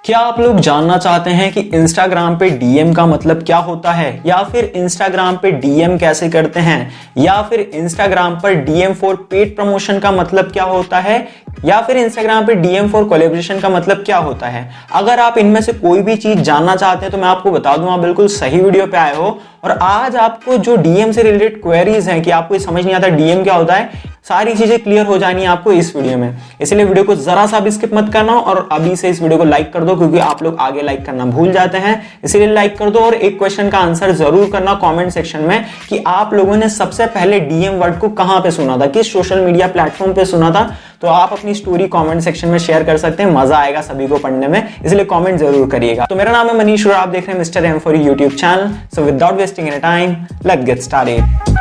क्या आप लोग जानना चाहते हैं कि इंस्टाग्राम पे डीएम का मतलब क्या होता है, या फिर इंस्टाग्राम पे डीएम कैसे करते हैं, या फिर इंस्टाग्राम पर डीएम फॉर पेड प्रमोशन का मतलब क्या होता है, या फिर इंस्टाग्राम पे डीएम फॉर कोलैबोरेशन का मतलब क्या होता है? अगर आप इनमें से कोई भी चीज जानना चाहते हैं तो मैं आपको बता दूं, आप बिल्कुल सही वीडियो पे आए हो। और आज आपको जो डीएम से रिलेटेड क्वेरीज हैं कि आपको समझ नहीं आता डीएम क्या होता है, सारी चीजें क्लियर हो जानी है आपको इस वीडियो में। इसलिए वीडियो को जरा सा भी स्किप मत करना और अभी से इस वीडियो को लाइक कर दो, क्योंकि आप लोग आगे लाइक करना भूल जाते हैं। इसलिए लाइक कर दो और एक क्वेश्चन का आंसर जरूर करना कमेंट सेक्शन में कि आप लोगों ने सबसे पहले डीएम वर्ड को कहां पे सुना था, किस सोशल मीडिया प्लेटफॉर्म पे सुना था। तो आप अपनी स्टोरी कमेंट सेक्शन में शेयर कर सकते हैं, मजा आएगा सभी को पढ़ने में, इसलिए कमेंट जरूर करिएगा। तो मेरा नाम है मनीष और आप देख रहे हैं mister M for YouTube channel. So without wasting any time, let's get started.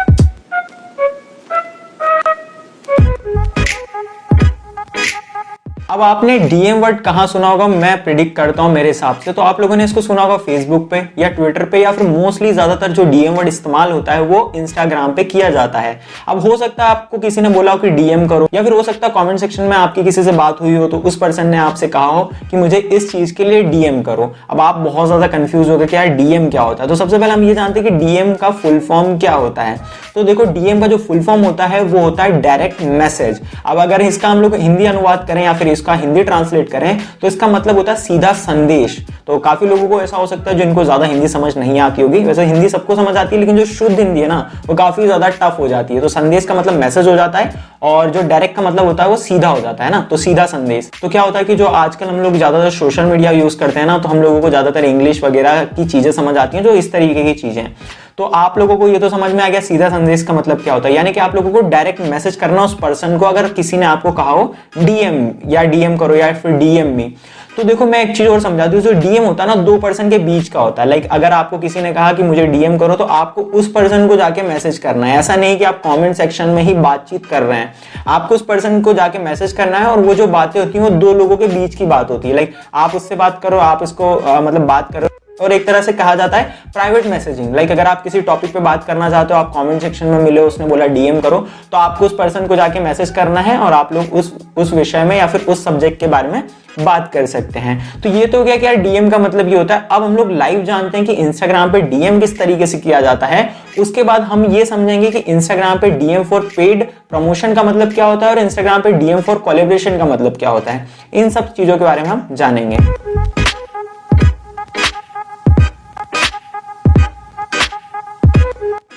अब आपने डीएम वर्ड कहां सुना होगा, मैं प्रिडिक्ट करता हूं मेरे हिसाब से तो आप लोगों ने इसको सुना होगा फेसबुक पे या ट्विटर पे, या फिर मोस्टली ज्यादातर जो डीएम वर्ड इस्तेमाल होता है वो इंस्टाग्राम पे किया जाता है। अब हो सकता है आपको किसी ने बोला हो कि डीएम करो, या फिर हो सकता है कमेंट सेक्शन में आपकी किसी से बात हुई हो तो उस पर्सन ने आपसे कहा हो कि मुझे इस चीज के लिए डीएम करो। अब आप बहुत ज्यादा कंफ्यूज हो गए कि यार डीएम क्या होता है। तो सबसे पहले हम ये जानते हैं कि डीएम का फुल फॉर्म क्या होता है। तो देखो, डीएम का जो फुल फॉर्म होता है वो होता है डायरेक्ट मैसेज। अब अगर इसका हम लोग हिंदी अनुवाद करें या फिर इसका हिंदी ट्रांसलेट करें तो इसका मतलब होता है सीधा संदेश। तो काफी लोगों को ऐसा हो सकता है जिनको ज्यादा हिंदी समझ नहीं आती होगी, वैसे हिंदी सबको समझ आती है, लेकिन जो शुद्ध हिंदी है ना वो काफी ज्यादा टफ हो जाती है। तो संदेश का मतलब मैसेज हो जाता है और जो डायरेक्ट का मतलब होता है वो सीधा हो जाता है ना, तो सीधा संदेश। तो क्या होता है कि जो आजकल हम लोग ज्यादातर सोशल मीडिया यूज करते हैं ना, तो हम लोगों को ज्यादातर इंग्लिश वगैरह की चीजें समझ आती हैं जो इस तरीके की चीजें हैं। तो आप लोगों को ये तो समझ में आ गया सीधा संदेश का मतलब क्या होता है, यानी कि आप लोगों को डायरेक्ट मैसेज करना उस पर्सन को, अगर किसी ने आपको कहा हो डीएम या डीएम करो या फिर डीएम मी। तो देखो, मैं एक चीज और समझा दूं, जो डीएम होता है ना दो पर्सन के बीच का होता है। लाइक अगर आपको किसी ने कहा कि मुझे डीएम करो तो आपको उस पर्सन को जाके मैसेज करना है। ऐसा नहीं कि आप कमेंट सेक्शन में ही बातचीत कर रहे हैं, आपको उस पर्सन को जाके मैसेज करना है। और वो जो बातें होती हैं वो दो लोगों के बीच की बात होती है। लाइक आप उससे बात करो, आप उसको मतलब बात करो, और एक तरह से कहा जाता है प्राइवेट मैसेजिंग। लाइक अगर आप किसी टॉपिक पे बात करना चाहते हो, आप कमेंट सेक्शन में मिले, उसने बोला डीएम करो, तो आपको उस पर्सन को जाके मैसेज करना है और आप लोग उस विषय में या फिर उस सब्जेक्ट के बारे में बात कर सकते हैं। तो ये तो हो गया कि यार डीएम का मतलब ये होता है। अब हम लोग लाइव जानते हैं कि इंस्टाग्राम पे डीएम किस तरीके से किया जाता है। उसके बाद हम ये समझेंगे कि इंस्टाग्राम पे डीएम फॉर पेड प्रमोशन का मतलब क्या होता है और इंस्टाग्राम पे डीएम फॉर कोलैबोरेशन का मतलब क्या होता है। इन सब चीजों के बारे में हम जानेंगे।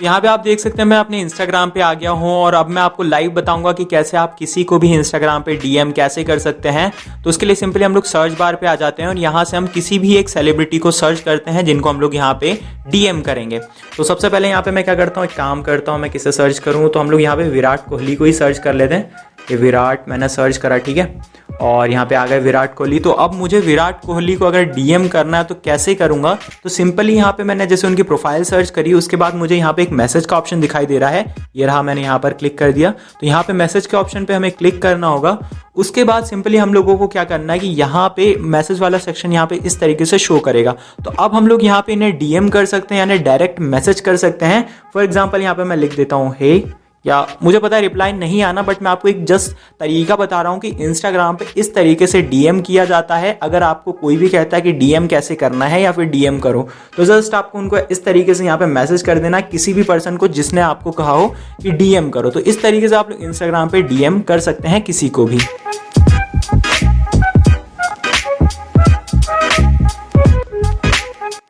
यहाँ पे आप देख सकते हैं मैं अपने इंस्टाग्राम पे आ गया हूँ और अब मैं आपको लाइव बताऊंगा कि कैसे आप किसी को भी इंस्टाग्राम पे डीएम कैसे कर सकते हैं। तो उसके लिए सिंपली हम लोग सर्च बार पे आ जाते हैं और यहाँ से हम किसी भी एक सेलिब्रिटी को सर्च करते हैं जिनको हम लोग यहाँ पे डीएम करेंगे। तो सबसे पहले यहाँ पे मैं क्या करता हूँ, एक काम करता हूँ, मैं किसे सर्च करूँ, तो हम लोग यहाँ पे विराट कोहली को ही सर्च कर लेते हैं। ये विराट मैंने सर्च करा, ठीक है, और यहाँ पे आ गए विराट कोहली। तो अब मुझे विराट कोहली को अगर डीएम करना है तो कैसे करूंगा, तो सिंपली यहाँ पे मैंने जैसे उनकी प्रोफाइल सर्च करी, उसके बाद मुझे यहाँ पे एक मैसेज का ऑप्शन दिखाई दे रहा है, ये रहा, मैंने यहाँ पर क्लिक कर दिया। तो यहाँ पे मैसेज के ऑप्शन पे हमें क्लिक करना होगा। उसके बाद सिंपली हम लोगों को क्या करना है कि यहाँ पे मैसेज वाला सेक्शन यहाँ पे इस तरीके से शो करेगा। तो अब हम लोग यहाँ पे इन्हें डीएम कर सकते हैं, यानी डायरेक्ट मैसेज कर सकते हैं। फॉर एग्जाम्पल यहाँ पे मैं लिख देता हूँ हे, या मुझे पता है रिप्लाई नहीं आना, बट मैं आपको एक जस्ट तरीका बता रहा हूँ कि इंस्टाग्राम पे इस तरीके से डीएम किया जाता है। अगर आपको कोई भी कहता है कि डीएम कैसे करना है या फिर डीएम करो, तो जस्ट आपको उनको इस तरीके से यहाँ पे मैसेज कर देना, किसी भी पर्सन को जिसने आपको कहा हो कि डीएम करो। तो इस तरीके से आप लोग इंस्टाग्राम पे डीएम कर सकते हैं किसी को भी।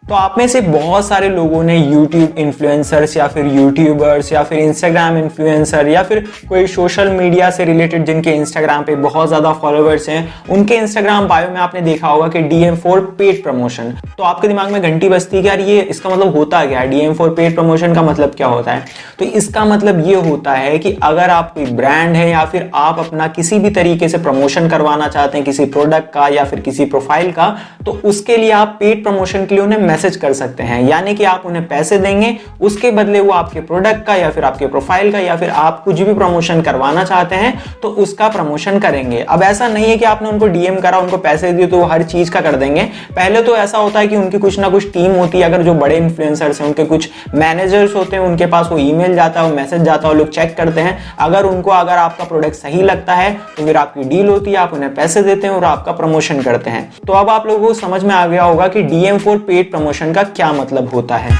तो आप में से बहुत सारे लोगों ने यूट्यूब इन्फ्लुएंसर्स या फिर यूट्यूबर्स या फिर इंस्टाग्राम इन्फ्लुएंसर या फिर कोई सोशल मीडिया से रिलेटेड जिनके इंस्टाग्राम पे बहुत ज़्यादा फॉलोअर्स हैं, उनके इंस्टाग्राम बायो में आपने देखा होगा कि डीएम फॉर पेड प्रमोशन। तो आपके दिमाग में घंटी बजती है कि यार ये इसका मतलब होता क्या है, डीएम फॉर पेड प्रमोशन का मतलब क्या होता है। तो इसका मतलब ये होता है कि अगर आप कोई ब्रांड है या फिर आप अपना किसी भी तरीके से प्रमोशन करवाना चाहते हैं किसी प्रोडक्ट का या फिर किसी प्रोफाइल का, तो उसके लिए आप पेड प्रमोशन के लिए उन्हें मैसेज कर सकते हैं, यानी कि आप उन्हें पैसे देंगे, उसके बदले वो आपके प्रोडक्ट का या फिर आपके प्रोफाइल का या फिर आप कुछ भी प्रमोशन करवाना चाहते हैं तो उसका प्रमोशन करेंगे। अब ऐसा नहीं है कि आपने उनको डीएम करा, उनको पैसे दिए तो वो हर चीज का कर देंगे। पहले तो ऐसा होता है कि उनकी कुछ ना कुछ टीम होती है, अगर जो बड़े इन्फ्लुएंसर्स हैं उनके कुछ मैनेजर्स होते हैं, उनके पास वो ईमेल जाता है, वो मैसेज जाता है, वो लोग चेक करते हैं। अगर आपका प्रोडक्ट सही लगता है तो फिर आपकी डील होती है, आप उन्हें पैसे देते हैं और आपका प्रमोशन करते हैं। तो अब आप लोगों को समझ में आ गया होगा कि डीएम फॉर पेड प्रमोशन का क्या मतलब होता है।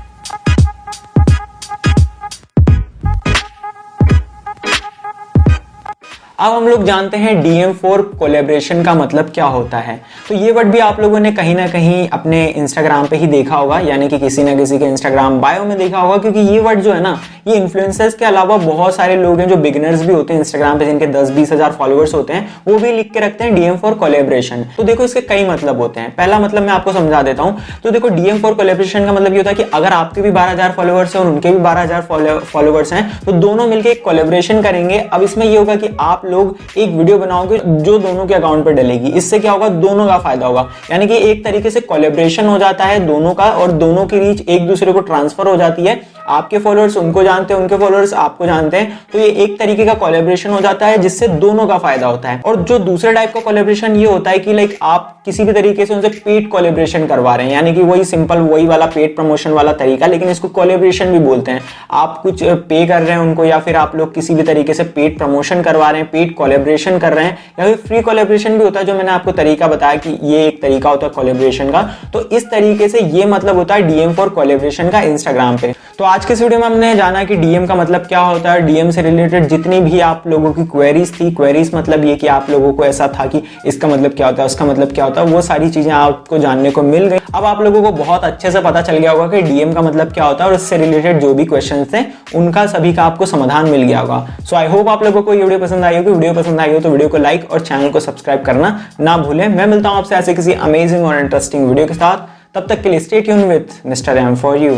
अब हम लोग जानते हैं डीएम फॉर कोलैबोरेशन का मतलब क्या होता है। तो ये वर्ड भी आप लोगों ने कहीं ना कहीं अपने इंस्टाग्राम पे ही देखा होगा, यानी कि किसी ना किसी के इंस्टाग्राम बायो में देखा होगा, क्योंकि ये वर्ड जो है ना, ये इन्फ्लुएंसर्स के अलावा बहुत सारे लोग हैं जो बिगिनर्स भी होते हैं इंस्टाग्राम पे, जिनके 10-20 हजार फॉलोअर्स होते हैं, वो भी लिख के रखते हैं डीएम फॉर कोलैबोरेशन। तो देखो इसके कई मतलब होते हैं। पहला मतलब मैं आपको समझा देता हूँ। तो देखो डीएम फॉर कोलैबोरेशन का मतलब ये होता है कि अगर आपके भी 12,000 फॉलोअर्स हैं और उनके भी 12,000 फॉलोअर्स हैं तो दोनों मिलकर एक कोलैबोरेशन करेंगे। अब इसमें ये होगा कि आप लोग एक वीडियो बनाओगे जो दोनों के अकाउंट पर डलेगी। इससे क्या होगा, दोनों का फायदा होगा, यानी कि एक तरीके से कोलैबोरेशन हो जाता है दोनों का, और दोनों की रीच एक दूसरे को ट्रांसफर हो जाती है। आपके फॉलोअर्स उनको जानते हैं, उनके फॉलोअर्स आपको जानते हैं, तो ये एक तरीके का कोलैबोरेशन हो जाता है जिससे दोनों का फायदा होता है। और जो दूसरे टाइप का कोलैबोरेशन ये होता है कि लाइक आप किसी भी तरीके से उनसे पेड कोलैबोरेशन करवा रहे हैं, यानी कि वही सिंपल वही वाला पेड प्रमोशन वाला तरीका, लेकिन इसको कोलैबोरेशन भी बोलते हैं। आप कुछ पे कर रहे हैं उनको, या फिर आप लोग किसी भी तरीके से पेड प्रमोशन करवा रहे हैं, पेड कोलैबोरेशन कर रहे हैं, या फिर फ्री कोलैबोरेशन भी होता है, जो मैंने आपको तरीका बताया कि ये एक तरीका होता है कोलैबोरेशन का। तो इस तरीके से ये मतलब होता है डीएम फॉर कोलैबोरेशन का इंस्टाग्राम पे। तो आज के इस वीडियो में हमने जाना कि डीएम का मतलब क्या होता है, डीएम से रिलेटेड जितनी भी आप लोगों की क्वेरीज थी, क्वेरीज मतलब ये कि आप लोगों को ऐसा था कि इसका मतलब क्या होता है, उसका मतलब क्या होता है, वो सारी चीजें आपको जानने को मिल गई। अब आप लोगों को बहुत अच्छे से पता चल गया होगा कि डीएम का मतलब क्या होता है, और इससे रिलेटेड जो भी क्वेश्चन थे उनका सभी का आपको समाधान मिल गया होगा। सो आई होप आप लोगों को ये वीडियो पसंद आई होगी। वीडियो पसंद आई हो तो वीडियो को लाइक और चैनल को सब्सक्राइब करना ना भूलें। मैं मिलता हूं आपसे ऐसे किसी अमेजिंग और इंटरेस्टिंग वीडियो के साथ। तब तक के लिए stay tuned with mister M for you.